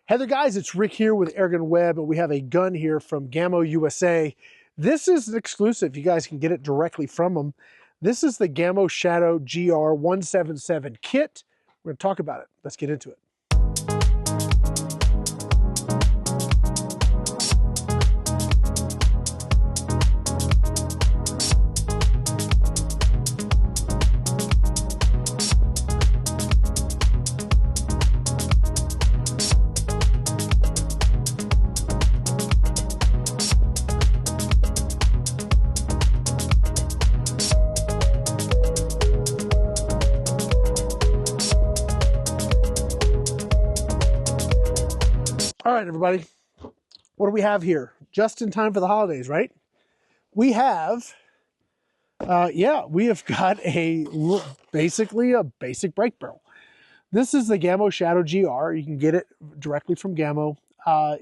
Hey there guys, it's Rick here with AirgunWeb, and we have a gun here from Gamo USA. This is an exclusive. You guys can get it directly from them. This is the Gamo Shadow GR 177 kit. We're going to talk about it. Let's get into it. All right, everybody, what do we have here? Just in time for the holidays, right? We have, we have got basically a basic brake barrel. This is the Gamo Shadow GR. You can get it directly from Gamo.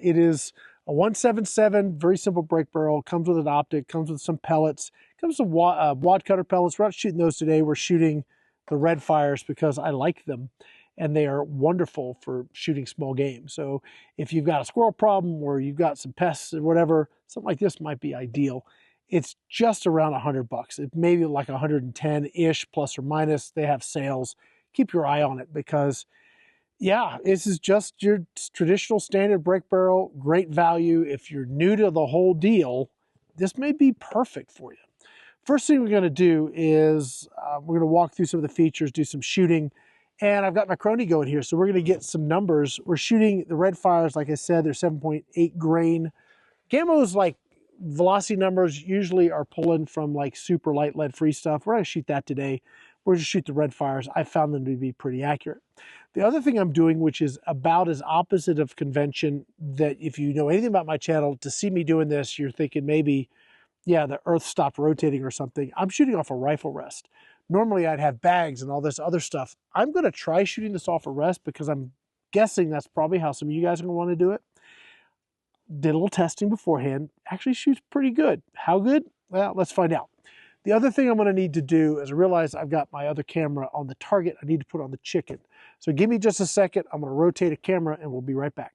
It is a 177, very simple brake barrel. Comes with an optic, comes with some pellets, comes with wad cutter pellets. We're not shooting those today. We're shooting the red fires because I like them. And they are wonderful for shooting small game. So if you've got a squirrel problem or you've got some pests or whatever, something like this might be ideal. It's just around $100. It may be like 110-ish plus or minus. They have sales. Keep your eye on it because, yeah, this is just your traditional standard brake barrel. Great value. If you're new to the whole deal, this may be perfect for you. First thing we're going to do is we're going to walk through some of the features, do some shooting. And I've got my crony going here, so we're going to get some numbers. We're shooting the red fires, like I said, they're 7.8 grain. Gamo's like velocity numbers usually are pulling from like super light lead-free stuff. We're going to shoot that today. We're going to shoot the red fires. I found them to be pretty accurate. The other thing I'm doing, which is about as opposite of convention, that if you know anything about my channel, to see me doing this, you're thinking maybe, yeah, the earth stopped rotating or something. I'm shooting off a rifle rest. Normally I'd have bags and all this other stuff. I'm going to try shooting this off a rest because I'm guessing that's probably how some of you guys are going to want to do it. Did a little testing beforehand. Actually shoots pretty good. How good? Well, let's find out. The other thing I'm going to need to do is I realize I've got my other camera on the target. I need to put on the chicken. So give me just a second. I'm going to rotate a camera and we'll be right back.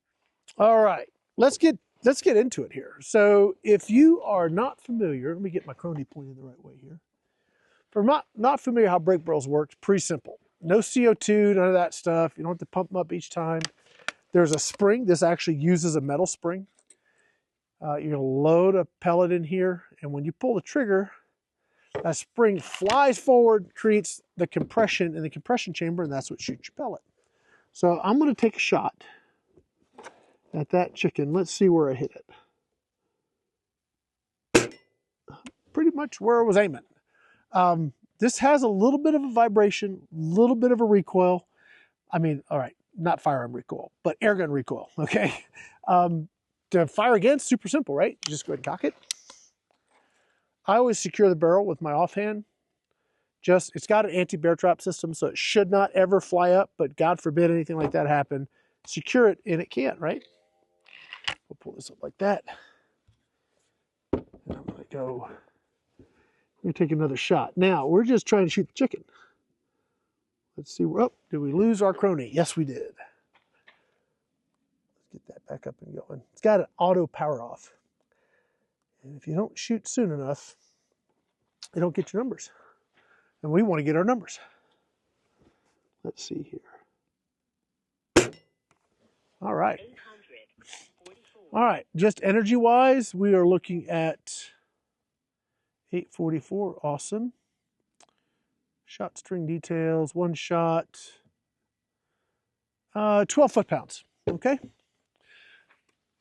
All right, let's get into it here. So if you are not familiar, let me get my crony pointed the right way here. For not familiar how brake barrels work, pretty simple. No CO2, none of that stuff. You don't have to pump them up each time. There's a spring. This actually uses a metal spring. You're going to load a pellet in here, and when you pull the trigger, that spring flies forward, creates the compression in the compression chamber, and that's what shoots your pellet. So I'm going to take a shot at that chicken. Let's see where I hit it. Pretty much where I was aiming. This has a little bit of a vibration, a little bit of a recoil. I mean, all right, not firearm recoil, but airgun recoil, okay? To fire again, super simple, right? You just go ahead and cock it. I always secure the barrel with my offhand. It's got an anti-bear trap system, so it should not ever fly up, but God forbid anything like that happen. Secure it, and it can't, right? We'll pull this up like that. And I'm gonna go... We're going to take another shot. Now, we're just trying to shoot the chicken. Let's see. Oh, did we lose our crony? Yes, we did. Let's get that back up and going. It's got an auto power off. And if you don't shoot soon enough, you don't get your numbers. And we want to get our numbers. Let's see here. All right. All right. Just energy-wise, we are looking at 844, awesome. Shot string details, one shot. 12 foot-pounds, okay?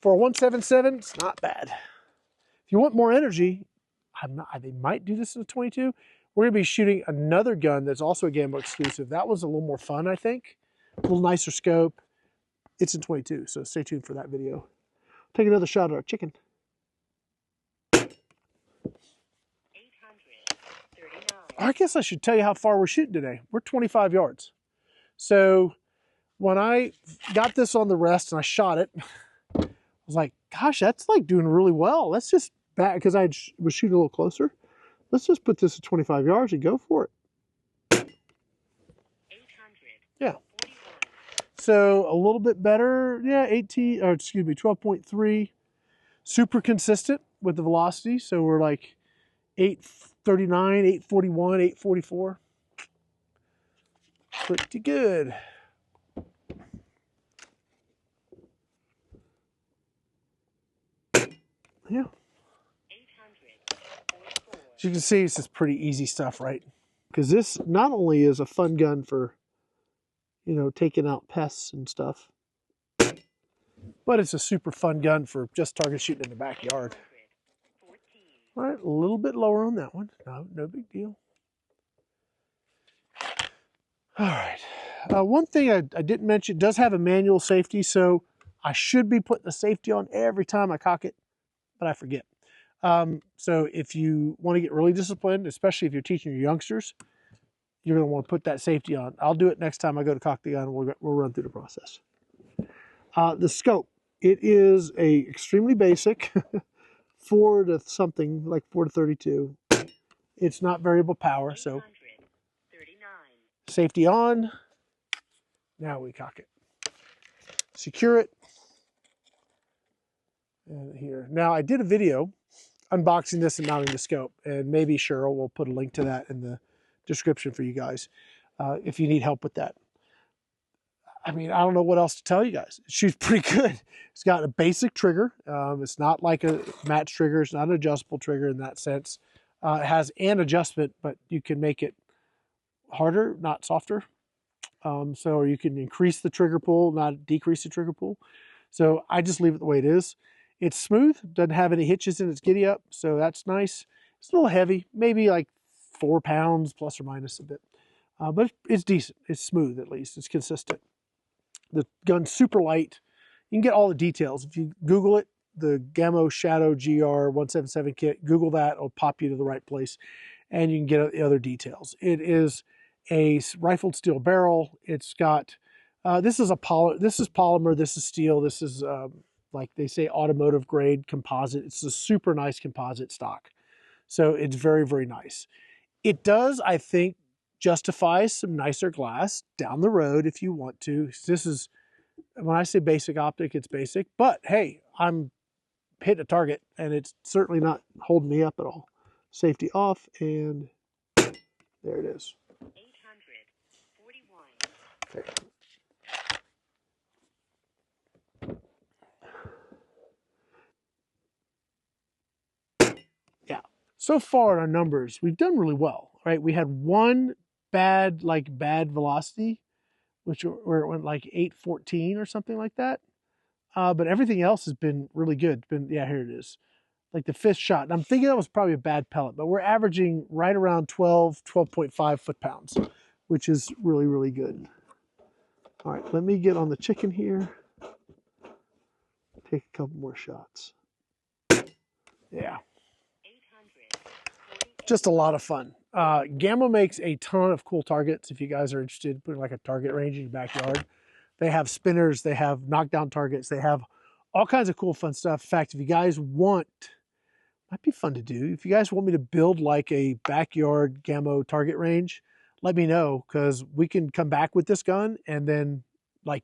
For a 177, it's not bad. If you want more energy, they might do this in a 22. We're gonna be shooting another gun that's also a Gamo exclusive. That one's a little more fun, I think. A little nicer scope. It's in 22, so stay tuned for that video. Take another shot at our chicken. I guess I should tell you how far we're shooting today. We're 25 yards. So when I got this on the rest and I shot it, I was like, gosh, that's like doing really well. Let's just back, because I was shooting a little closer. Let's just put this at 25 yards and go for it. 800. Yeah. So a little bit better. Yeah, 18, or excuse me, 12.3. Super consistent with the velocity. So we're like 839, 841, 844. Pretty good. Yeah. As you can see, it's just pretty easy stuff, right? Because this not only is a fun gun for, you know, taking out pests and stuff, but it's a super fun gun for just target shooting in the backyard. All right, a little bit lower on that one. No big deal. All right. One thing I didn't mention, it does have a manual safety, so I should be putting the safety on every time I cock it, but I forget. So if you want to get really disciplined, especially if you're teaching your youngsters, you're going to want to put that safety on. I'll do it next time I go to cock the gun. We'll run through the process. The scope. It is a extremely basic 4 to something, like 4 to 32. It's not variable power, so safety on. Now we cock it. Secure it. And here. Now I did a video unboxing this and mounting the scope, and maybe Cheryl will put a link to that in the description for you guys if you need help with that. I mean, I don't know what else to tell you guys. It shoots pretty good. It's got a basic trigger. It's not like a match trigger. It's not an adjustable trigger in that sense. It has an adjustment, but you can make it harder, not softer. So you can increase the trigger pull, not decrease the trigger pull. So I just leave it the way it is. It's smooth, doesn't have any hitches in its giddy up, so that's nice. It's a little heavy, maybe like 4 pounds plus or minus a bit. But it's decent. It's smooth at least. It's consistent. The gun's super light. You can get all the details. If you Google it, the Gamo Shadow GR 177 kit, Google that, it'll pop you to the right place, and you can get the other details. It is a rifled steel barrel. It's got, this is polymer, this is steel, this is like they say automotive grade composite. It's a super nice composite stock. So it's very, very nice. It does, I think, justify some nicer glass down the road if you want to. This is, when I say basic optic, it's basic, but hey, I'm hitting a target and it's certainly not holding me up at all. Safety off, and there it is. 841. Okay. Yeah. So far in our numbers, we've done really well, right? We had one bad velocity, where it went like 814 or something like that. But everything else has been really good. Yeah, here it is. Like the 5th shot. And I'm thinking that was probably a bad pellet, but we're averaging right around 12.5 foot-pounds, which is really, really good. All right, let me get on the chicken here. Take a couple more shots. Yeah. Just a lot of fun. Gamo makes a ton of cool targets if you guys are interested in putting like a target range in your backyard. They have spinners, they have knockdown targets, they have all kinds of cool fun stuff. In fact, if you guys want, might be fun to do, if you guys want me to build like a backyard Gamo target range, let me know, because we can come back with this gun and then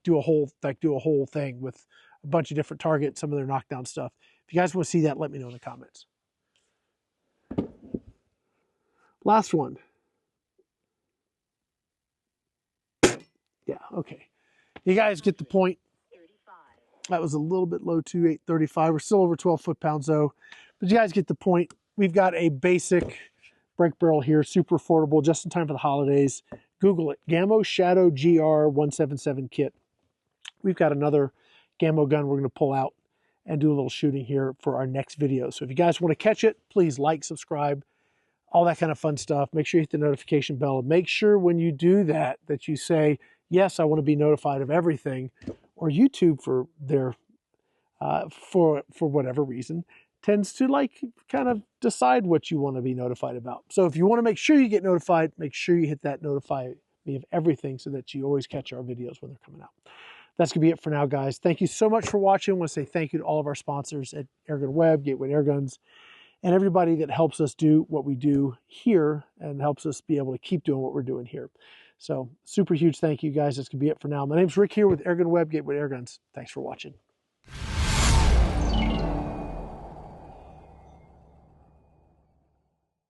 do a whole thing with a bunch of different targets, some of their knockdown stuff. If you guys want to see that, let me know in the comments. Last one. Yeah, okay. You guys get the point. That was a little bit low too, 835. We're still over 12 foot-pounds though. But you guys get the point. We've got a basic break barrel here, super affordable, just in time for the holidays. Google it, Gamo Shadow GR 177 kit. We've got another Gamo gun we're going to pull out and do a little shooting here for our next video. So if you guys want to catch it, please like, subscribe, all that kind of fun stuff. Make sure you hit the notification bell. Make sure when you do that, that you say, yes, I want to be notified of everything, or YouTube for their, for whatever reason, tends to kind of decide what you want to be notified about. So if you want to make sure you get notified, make sure you hit that notify me of everything so that you always catch our videos when they're coming out. That's going to be it for now, guys. Thank you so much for watching. I want to say thank you to all of our sponsors at AirgunWeb, Gateway Airguns, and everybody that helps us do what we do here and helps us be able to keep doing what we're doing here. So super huge thank you guys. This could be it for now. My name's Rick here with AirgunWeb, Gateway Airguns. Thanks for watching.